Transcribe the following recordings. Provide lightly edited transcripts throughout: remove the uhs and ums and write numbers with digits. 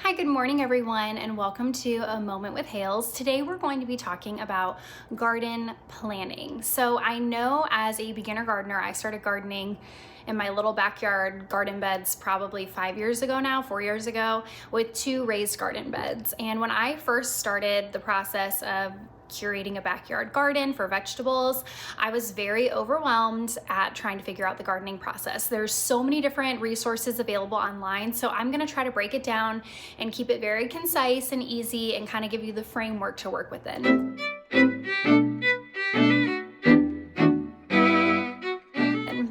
Hi, good morning everyone, and welcome to A Moment with Hales. Today we're going to be talking about garden planning. So I know as a beginner gardener, I started gardening in my little backyard garden beds probably 4 years ago, with 2 raised garden beds. And when I first started the process of curating a backyard garden for vegetables, I was very overwhelmed at trying to figure out the gardening process. There's so many different resources available online, so I'm gonna try to break it down and keep it very concise and easy and kind of give you the framework to work within.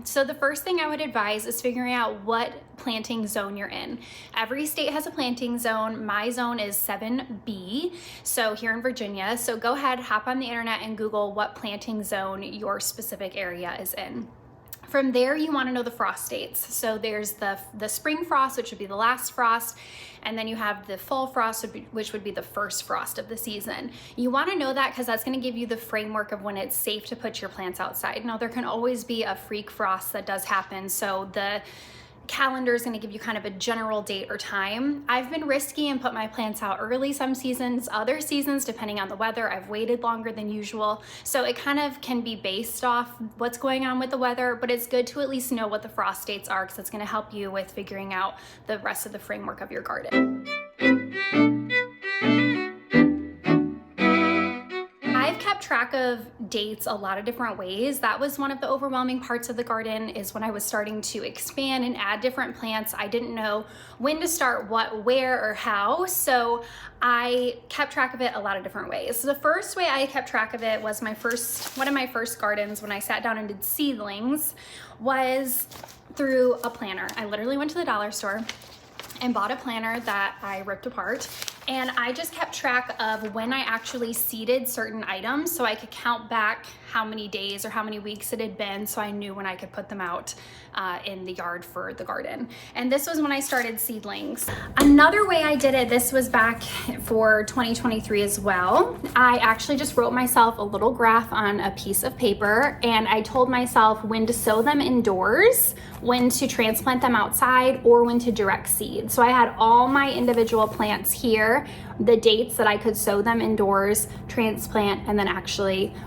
So the first thing I would advise is figuring out what planting zone you're in. Every state has a planting zone. My zone is 7B, so here in Virginia. So go ahead, hop on the internet and Google what planting zone your specific area is in. From there, you want to know the frost dates. So there's the spring frost, which would be the last frost, and then you have the fall frost, which would be the first frost of the season. You want to know that because that's going to give you the framework of when it's safe to put your plants outside. Now, there can always be a freak frost that does happen, so the calendar is going to give you kind of a general date or time. I've been risky and put my plants out early some seasons. Other seasons, depending on the weather, I've waited longer than usual. So it kind of can be based off what's going on with the weather, but it's good to at least know what the frost dates are because it's going to help you with figuring out the rest of the framework of your garden. Track of dates a lot of different ways. That was one of the overwhelming parts of the garden, is when I was starting to expand and add different plants. I didn't know when to start what, where, or how, so I kept track of it a lot of different ways. So the first way I kept track of it was one of my first gardens when I sat down and did seedlings was through a planner. I literally went to the dollar store and bought a planner that I ripped apart. And I just kept track of when I actually seeded certain items so I could count back how many days or how many weeks it had been, so I knew when I could put them out in the yard for the garden. And this was when I started seedlings. Another way I did it, this was back for 2023 as well. I actually just wrote myself a little graph on a piece of paper, and I told myself when to sow them indoors, when to transplant them outside, or when to direct seed. So I had all my individual plants here, the dates that I could sow them indoors, transplant, and then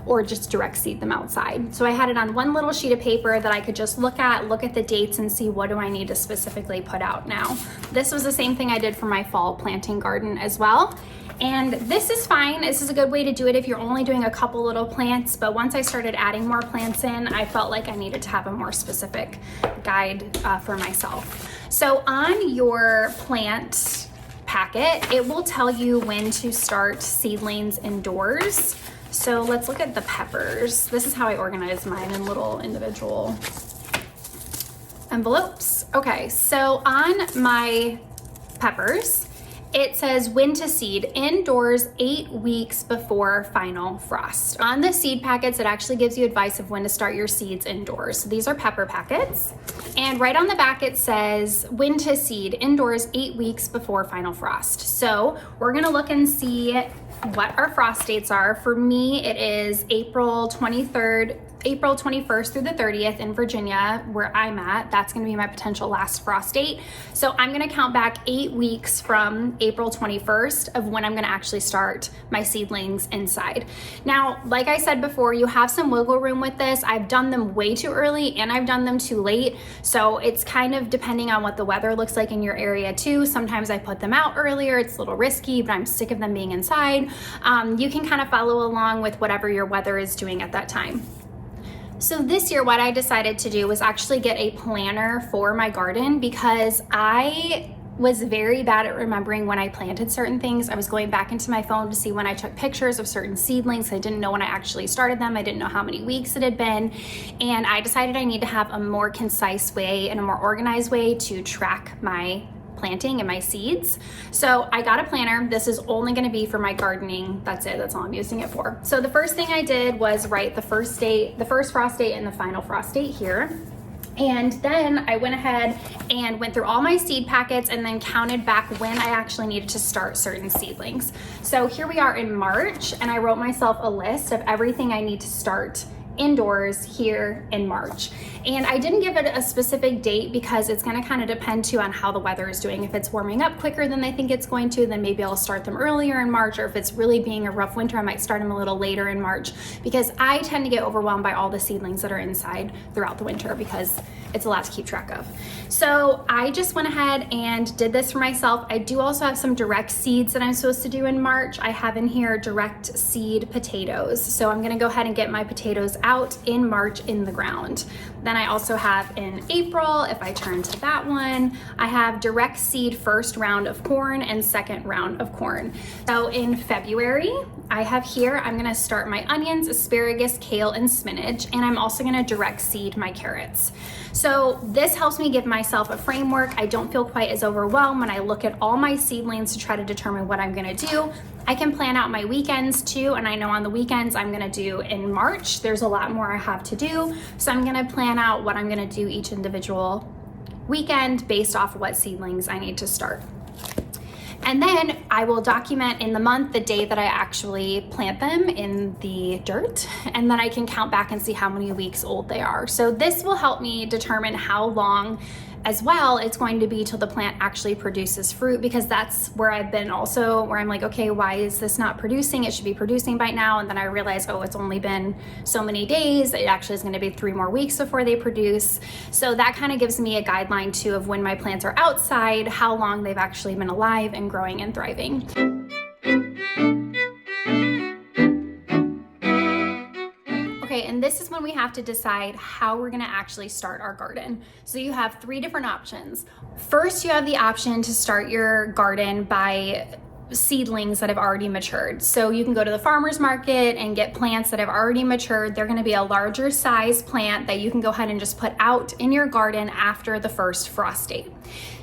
or just direct seed them outside. So I had it on one little sheet of paper that I could just look at the dates and see what do I need to specifically put out now. This was the same thing I did for my fall planting garden as well. And this is fine. This is a good way to do it if you're only doing a couple little plants, but once I started adding more plants in, I felt like I needed to have a more specific guide for myself. So on your plant packet, it will tell you when to start seedlings indoors. So let's look at the peppers. This is how I organize mine in little individual envelopes. Okay, so on my peppers, it says when to seed indoors 8 weeks before final frost. On the seed packets, it actually gives you advice of when to start your seeds indoors. So these are pepper packets. And right on the back, it says when to seed indoors 8 weeks before final frost. So we're gonna look and see what our frost dates are. For me, it is April 21st through the 30th in Virginia, where I'm at. That's gonna be my potential last frost date. So I'm gonna count back 8 weeks from April 21st of when I'm gonna actually start my seedlings inside. Now, like I said before, you have some wiggle room with this. I've done them way too early and I've done them too late. So it's kind of depending on what the weather looks like in your area too. Sometimes I put them out earlier, it's a little risky, but I'm sick of them being inside. You can kind of follow along with whatever your weather is doing at that time. So this year, what I decided to do was actually get a planner for my garden because I was very bad at remembering when I planted certain things. I was going back into my phone to see when I took pictures of certain seedlings. I didn't know when I actually started them. I didn't know how many weeks it had been. And I decided I need to have a more concise way and a more organized way to track my planting and my seeds. So I got a planner. This is only going to be for my gardening. That's it. That's all I'm using it for. So the first thing I did was write the first date, the first frost date, and the final frost date here. And then I went ahead and went through all my seed packets and then counted back when I actually needed to start certain seedlings. So here we are in March, and I wrote myself a list of everything I need to start indoors here in March. And I didn't give it a specific date because it's going to kind of depend too on how the weather is doing. If it's warming up quicker than I think it's going to, then maybe I'll start them earlier in March, or if it's really being a rough winter, I might start them a little later in March, because I tend to get overwhelmed by all the seedlings that are inside throughout the winter because it's a lot to keep track of. So I just went ahead and did this for myself. I do also have some direct seeds that I'm supposed to do in March. I have in here direct seed potatoes. So I'm gonna go ahead and get my potatoes out in March in the ground. Then I also have in April, if I turn to that one, I have direct seed first round of corn and second round of corn. So in February, I have here, I'm gonna start my onions, asparagus, kale, and spinach, and I'm also gonna direct seed my carrots. So this helps me give myself a framework. I don't feel quite as overwhelmed when I look at all my seedlings to try to determine what I'm gonna do. I can plan out my weekends too, and I know on the weekends I'm gonna do in March, there's a lot more I have to do. So I'm gonna plan out what I'm gonna do each individual weekend based off of what seedlings I need to start. And then I will document in the month the day that I actually plant them in the dirt, and then I can count back and see how many weeks old they are. So this will help me determine how long as well it's going to be till the plant actually produces fruit, because that's where I've been also, where I'm like, okay, why is this not producing? It should be producing by now. And then I realize, oh, it's only been so many days. It actually is going to be 3 more weeks before they produce. So that kind of gives me a guideline too of when my plants are outside, how long they've actually been alive and growing and thriving. Okay, and this is when we have to decide how we're gonna actually start our garden. So you have 3 different options. First, you have the option to start your garden by seedlings that have already matured. So you can go to the farmer's market and get plants that have already matured. They're gonna be a larger size plant that you can go ahead and just put out in your garden after the first frost date.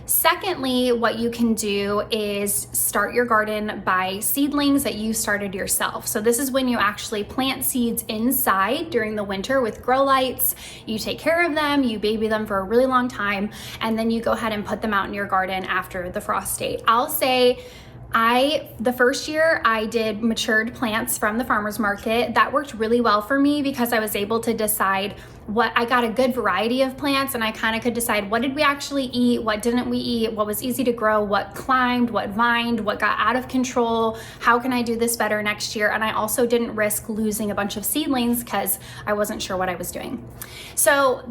Secondly, what you can do is start your garden by seedlings that you started yourself. So this is when you actually plant seeds inside during the winter with grow lights. You take care of them, you baby them for a really long time, and then you go ahead and put them out in your garden after the frost date. I'll say the first year I did matured plants from the farmer's market. That worked really well for me because I was able to decide I got a good variety of plants, and I kind of could decide what did we actually eat, what didn't we eat, what was easy to grow, what climbed, what vined, what got out of control, how can I do this better next year? And I also didn't risk losing a bunch of seedlings because I wasn't sure what I was doing. So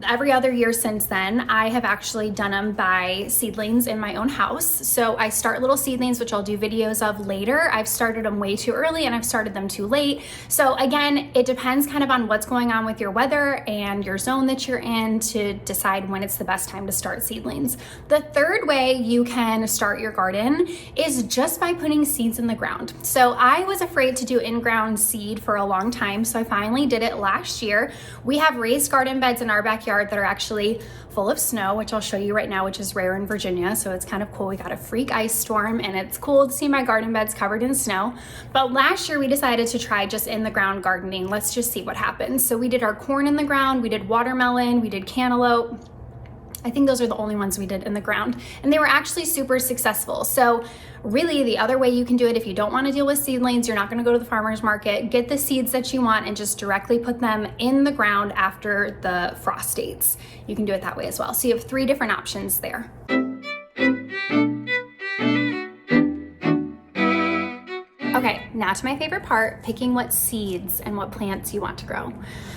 every other year since then, I have actually done them by seedlings in my own house. So I start little seedlings, which I'll do videos of later. I've started them way too early and I've started them too late. So again, it depends kind of on what's going on with your weather and your zone that you're in to decide when it's the best time to start seedlings. The third way you can start your garden is just by putting seeds in the ground. So I was afraid to do in-ground seed for a long time, so I finally did it last year. We have raised garden beds in our backyard that are actually full of snow, which I'll show you right now, which is rare in Virginia, so it's kind of cool. We got a freak ice storm and it's cool to see my garden beds covered in snow. But last year we decided to try just in the ground gardening. Let's just see what happens. So we did our corn in the ground, we did watermelon, we did cantaloupe. I think those are the only ones we did in the ground, and they were actually super successful. So really the other way you can do it, if you don't want to deal with seedlings, you're not going to go to the farmer's market, get the seeds that you want and just directly put them in the ground after the frost dates. You can do it that way as well. So you have 3 different options there. Okay, now to my favorite part, picking what seeds and what plants you want to grow.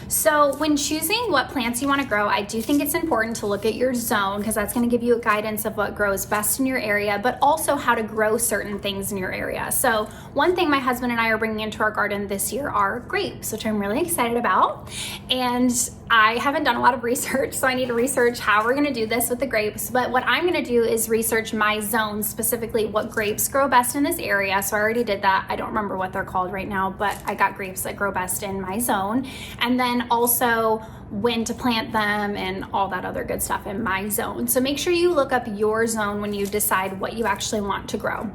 So when choosing what plants you want to grow, I do think it's important to look at your zone, because that's going to give you a guidance of what grows best in your area, but also how to grow certain things in your area. So one thing my husband and I are bringing into our garden this year are grapes, which I'm really excited about. And I haven't done a lot of research, so I need to research how we're going to do this with the grapes. But what I'm going to do is research my zone, specifically what grapes grow best in this area. So I already did that. I don't remember what they're called right now, but I got grapes that grow best in my zone. And then also when to plant them and all that other good stuff in my zone. So make sure you look up your zone when you decide what you actually want to grow.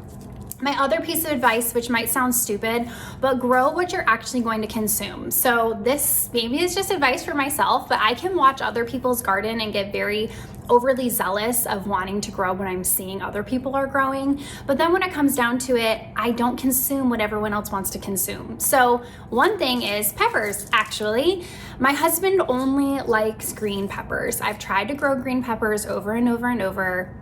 My other piece of advice, which might sound stupid, but grow what you're actually going to consume. So this maybe is just advice for myself, but I can watch other people's garden and get very overly zealous of wanting to grow what I'm seeing other people are growing. But then when it comes down to it, I don't consume what everyone else wants to consume. So one thing is peppers, actually. My husband only likes green peppers. I've tried to grow green peppers over and over and over,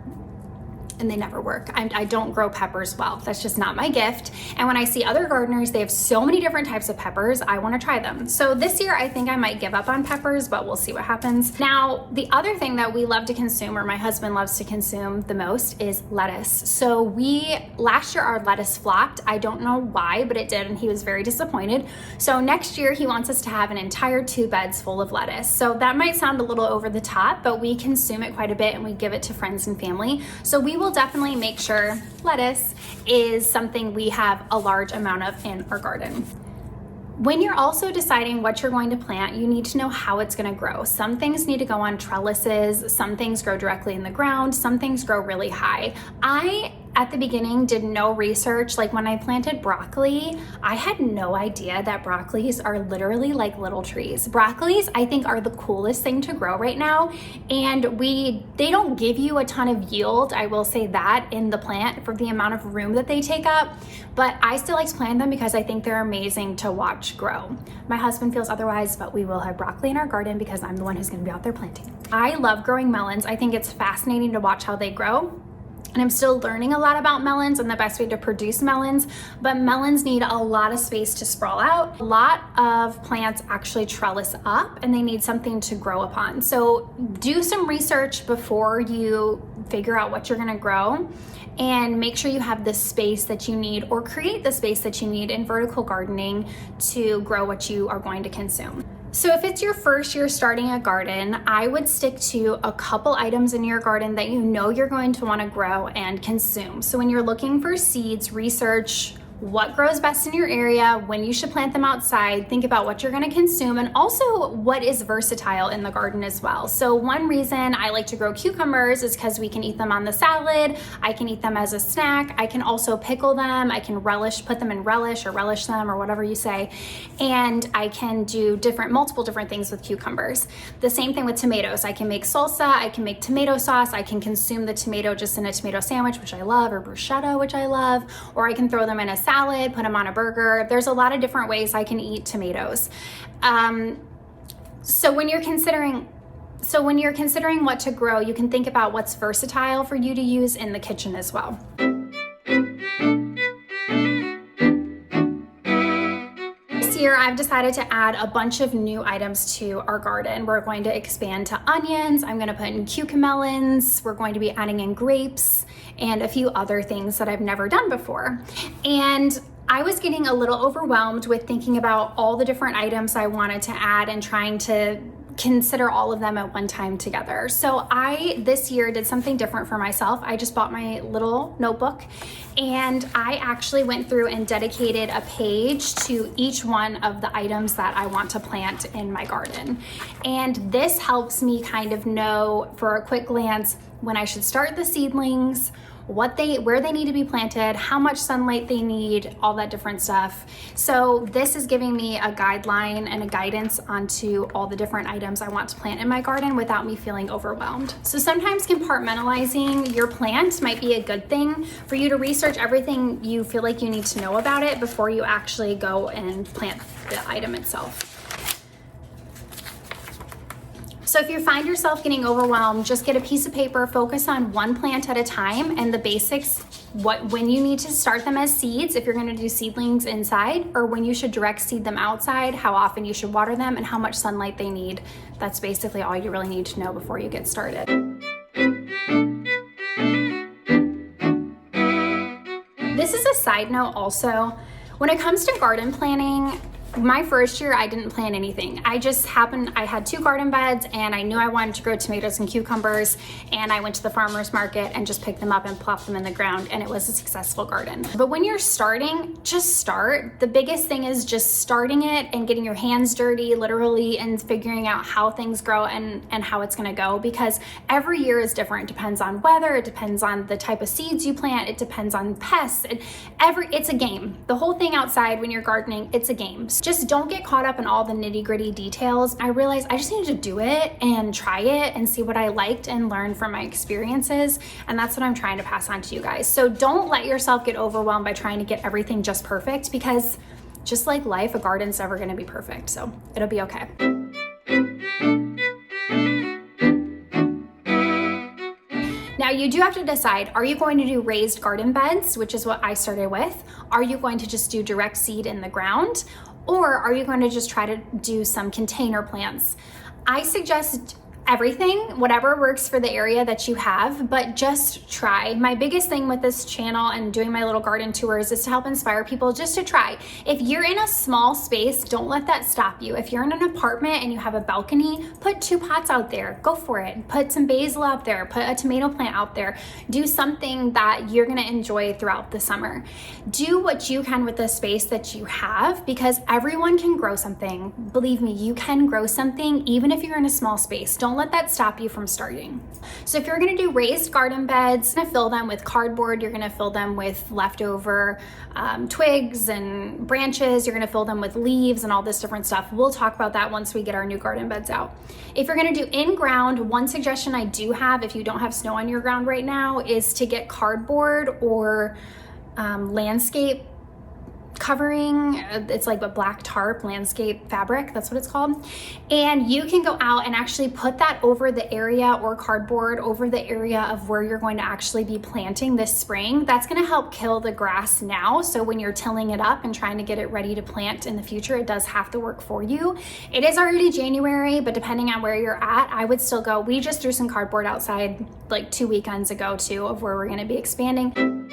and they never work. I don't grow peppers well. That's just not my gift. And when I see other gardeners, they have so many different types of peppers, I wanna try them. So this year, I think I might give up on peppers, but we'll see what happens. Now, the other thing that we love to consume, or my husband loves to consume the most, is lettuce. So last year our lettuce flopped. I don't know why, but it did, and he was very disappointed. So next year, he wants us to have an entire 2 beds full of lettuce. So that might sound a little over the top, but we consume it quite a bit and we give it to friends and family. So we will definitely make sure lettuce is something we have a large amount of in our garden. When you're also deciding what you're going to plant, you need to know how it's going to grow. Some things need to go on trellises, some things grow directly in the ground, some things grow really high. At the beginning, did no research. Like when I planted broccoli, I had no idea that broccolis are literally like little trees. Broccolis, I think, are the coolest thing to grow right now. And they don't give you a ton of yield, I will say that, in the plant for the amount of room that they take up. But I still like to plant them because I think they're amazing to watch grow. My husband feels otherwise, but we will have broccoli in our garden because I'm the one who's gonna be out there planting. I love growing melons. I think it's fascinating to watch how they grow. And I'm still learning a lot about melons and the best way to produce melons, but melons need a lot of space to sprawl out. A lot of plants actually trellis up and they need something to grow upon. So do some research before you figure out what you're gonna grow, and make sure you have the space that you need, or create the space that you need in vertical gardening to grow what you are going to consume. So if it's your first year starting a garden, I would stick to a couple items in your garden that you know you're going to want to grow and consume. So when you're looking for seeds, research what grows best in your area, when you should plant them outside, think about what you're going to consume, and also what is versatile in the garden as well. So one reason I like to grow cucumbers is because we can eat them on the salad, I can eat them as a snack, I can also pickle them, I can put them in relish or relish them or whatever you say, and I can do multiple different things with cucumbers. The same thing with tomatoes. I can make salsa, I can make tomato sauce, I can consume the tomato just in a tomato sandwich, which I love, or bruschetta, which I love, or I can throw them in a salad, put them on a burger. There's a lot of different ways I can eat tomatoes. So when you're considering what to grow, you can think about what's versatile for you to use in the kitchen as well. This year, I've decided to add a bunch of new items to our garden. We're going to expand to onions. I'm going to put in cucamelons. We're going to be adding in grapes and a few other things that I've never done before. And I was getting a little overwhelmed with thinking about all the different items I wanted to add and trying to consider all of them at one time together. So this year did something different for myself. I just bought my little notebook and I actually went through and dedicated a page to each one of the items that I want to plant in my garden. And this helps me kind of know for a quick glance when I should start the seedlings, where they need to be planted, how much sunlight they need, all that different stuff. So this is giving me a guideline and a guidance onto all the different items I want to plant in my garden without me feeling overwhelmed. So sometimes compartmentalizing your plant might be a good thing for you to research everything you feel like you need to know about it before you actually go and plant the item itself. So if you find yourself getting overwhelmed, just get a piece of paper, focus on one plant at a time and the basics, when you need to start them as seeds, if you're gonna do seedlings inside, or when you should direct seed them outside, how often you should water them, and how much sunlight they need. That's basically all you really need to know before you get started. This is a side note also. When it comes to garden planning, My first year, I didn't plan anything. I had 2 garden beds and I knew I wanted to grow tomatoes and cucumbers, and I went to the farmer's market and just picked them up and plopped them in the ground, and it was a successful garden. But when you're starting, just start. The biggest thing is just starting it and getting your hands dirty, literally, and figuring out how things grow and how it's gonna go, because every year is different. It depends on weather, it depends on the type of seeds you plant, it depends on pests. It's a game. The whole thing outside when you're gardening, it's a game. Just don't get caught up in all the nitty-gritty details. I realized I just needed to do it and try it and see what I liked and learn from my experiences. And that's what I'm trying to pass on to you guys. So don't let yourself get overwhelmed by trying to get everything just perfect, because just like life, a garden's never gonna be perfect. So it'll be okay. Now you do have to decide, are you going to do raised garden beds, which is what I started with? Are you going to just do direct seed in the ground? Or are you going to just try to do some container plants? I suggest everything, whatever works for the area that you have, but just try. My biggest thing with this channel and doing my little garden tours is to help inspire people just to try. If you're in a small space, don't let that stop you. If you're in an apartment and you have a balcony, put 2 pots out there, go for it. Put some basil out there, put a tomato plant out there. Do something that you're gonna enjoy throughout the summer. Do what you can with the space that you have, because everyone can grow something. Believe me, you can grow something even if you're in a small space. Don't let that stop you from starting. So if you're gonna do raised garden beds, you're gonna fill them with cardboard, you're gonna fill them with leftover twigs and branches, you're gonna fill them with leaves and all this different stuff. We'll talk about that once we get our new garden beds out. If you're gonna do in-ground, one suggestion I do have, if you don't have snow on your ground right now, is to get cardboard or landscape covering. It's like a black tarp, landscape fabric, that's what it's called. And you can go out and actually put that over the area, or cardboard over the area of where you're going to actually be planting this spring. That's gonna help kill the grass now. So when you're tilling it up and trying to get it ready to plant in the future, it does have to work for you. It is already January, but depending on where you're at, I would still go. We just threw some cardboard outside like 2 weekends ago too, of where we're gonna be expanding.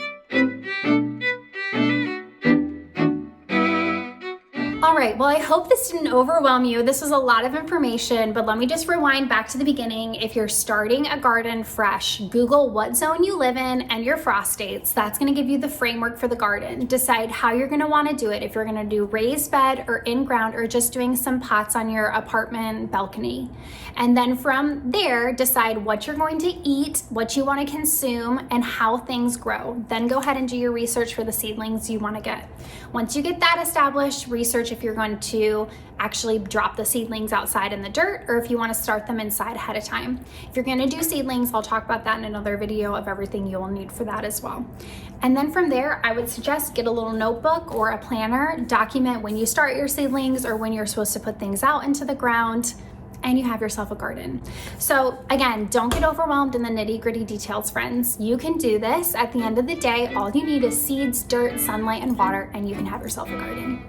All right, well, I hope this didn't overwhelm you. This was a lot of information, but let me just rewind back to the beginning. If you're starting a garden fresh, Google what zone you live in and your frost dates. That's gonna give you the framework for the garden. Decide how you're gonna wanna do it, if you're gonna do raised bed or in ground, or just doing some pots on your apartment balcony. And then from there, decide what you're going to eat, what you wanna consume, and how things grow. Then go ahead and do your research for the seedlings you wanna get. Once you get that established, research if you're going to actually drop the seedlings outside in the dirt, or if you want to start them inside ahead of time. If you're going to do seedlings, I'll talk about that in another video of everything you will need for that as well. And then from there, I would suggest get a little notebook or a planner, document when you start your seedlings or when you're supposed to put things out into the ground, and you have yourself a garden. So again, don't get overwhelmed in the nitty-gritty details, friends. You can do this. At the end of the day, all you need is seeds, dirt, sunlight, and water, and you can have yourself a garden.